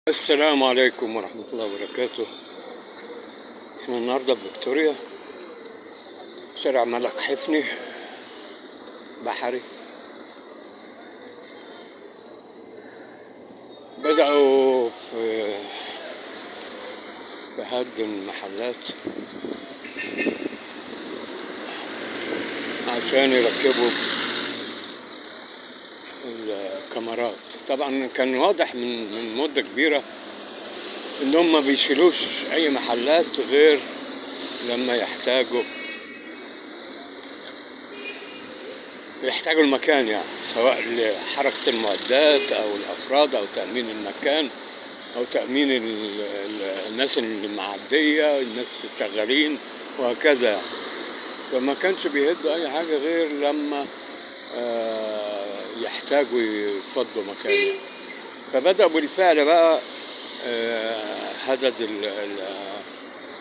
السلام عليكم ورحمة الله وبركاته. احنا النهاردة في فيكتوريا، شارع ملك حفني بحري. بدأوا في هد المحلات عشان يركبوا الكاميرات. طبعا كان واضح من مدة كبيرة انهم ما بيشيلوش اي محلات غير لما يحتاجوا المكان، يعني سواء لحركة المعدات او الافراد او تأمين المكان او تأمين الناس اللي معدية، الناس الشغالين وهكذا. فما كانش بيهدوا اي حاجة غير لما يحتاجوا يفضوا مكان يعني. فبدأوا بالفعل بقى هدد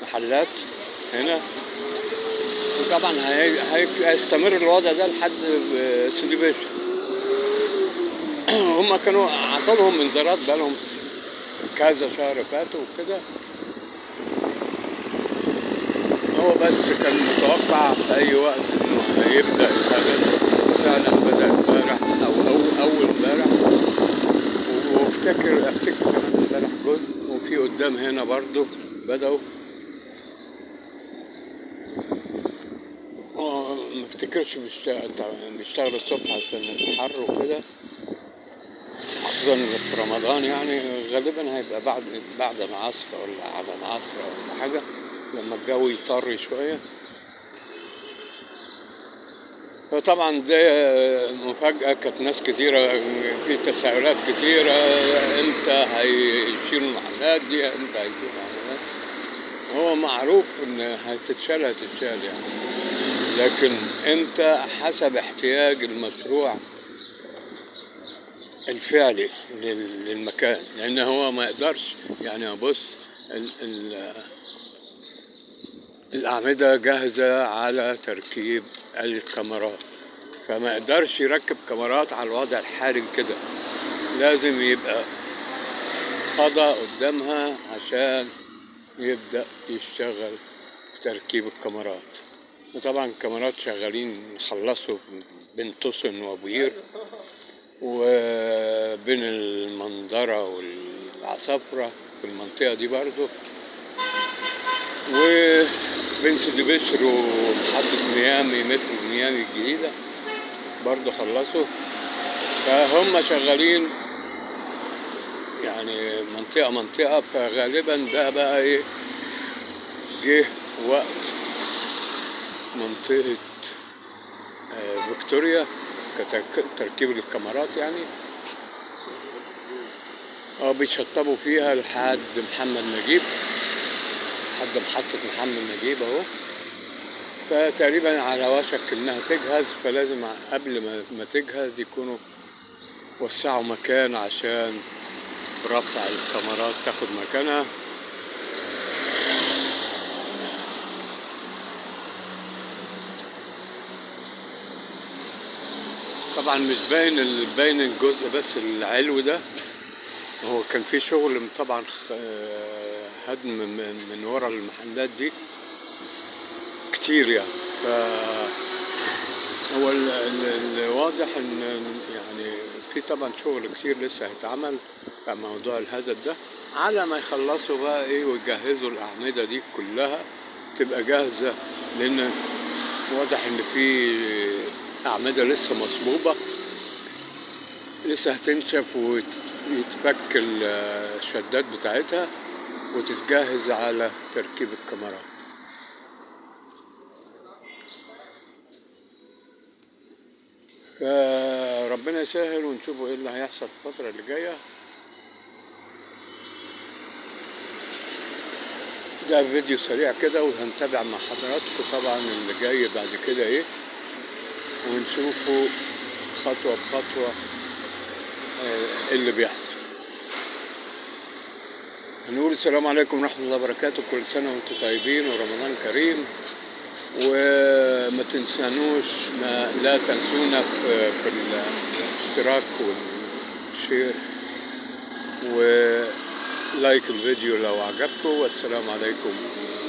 المحلات هنا، وطبعا هيستمر الوضع ده لحد سيدي باشا. هم كانوا عطولهم انذارات بقالهم كذا شهر فاتوا وكده. هو بس كان متوقع في اي وقت انه هيبدأ يشتغل. فعلا بدأ امبارح او اول امبارح، وافتكر كمان امبارح جزء، وفي قدام هنا برضو بدأوا. ما افتكرش بيشتغل الصبح عشان الحر وكده، خصوصا في رمضان. يعني غالبا هيبقى بعد العصر ولا على العصر ولا حاجة، لما الجو يطر شوية. فطبعا ده مفاجأة، كانت ناس كتيرة في تساؤلات كتيرة، امتى هيشيلوا المحلات دي، امتى هيشيلوا المحلات. هو معروف ان هتتشال يعني، لكن امتى حسب احتياج المشروع الفعلي للمكان. لان هو ما يقدرش يعني، بص الأعمدة جاهزة على تركيب الكاميرات، فما يقدرش يركب كاميرات على الوضع الحالي كده، لازم يبقى فضا قدامها عشان يبدأ يشتغل في تركيب الكاميرات. وطبعا الكاميرات شغالين، خلصوا بين توسن وابوير وبين المنظرة والعصافرة في المنطقة دي برضو، وبين سيدي بشر ومحطة ميامي، مترو ميامي الجديدة برضو خلصوا. فهم شغالين يعني منطقة. فغالبا ده بقى ايه، جه وقت منطقة فيكتوريا كتركيب الكاميرات يعني. بيشطبوا فيها لحد محمد نجيب، لحد محطة محمد نجيب اهو. فتقريبا على وشك انها تجهز، فلازم قبل ما تجهز يكونوا وسعوا مكان عشان رفع الكاميرات تاخد مكانها. طبعا مش باين الجزء بس العلوي ده. هو كان في شغل طبعا هدم من ورا المحلات دي كتير يعني. هو الواضح ان يعني في طبعا شغل كتير لسه هيتعمل في موضوع الهدد ده، على ما يخلصوا بقى ايه ويجهزوا الأعمدة دي كلها تبقى جاهزة. لان واضح ان في أعمدة لسه مصبوبة، لسه هتنشف ويتفك الشدات بتاعتها وتتجهز على تركيب الكاميرات. فربنا يسهل ونشوفوا ايه اللي هيحصل في الفترة اللي جاية. ده فيديو سريع كده، وهنتابع مع حضراتكم طبعا اللي جاي بعد كده ايه، ونشوفوا خطوة بخطوة اللي بيحصل. هنقول السلام عليكم ورحمة الله وبركاته، كل سنة وانتم طيبين ورمضان كريم. وما تنسانوش، لا تنسونا في الاشتراك والشير لايك الفيديو لو عجبكم، والسلام عليكم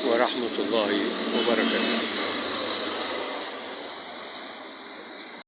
ورحمة الله وبركاته.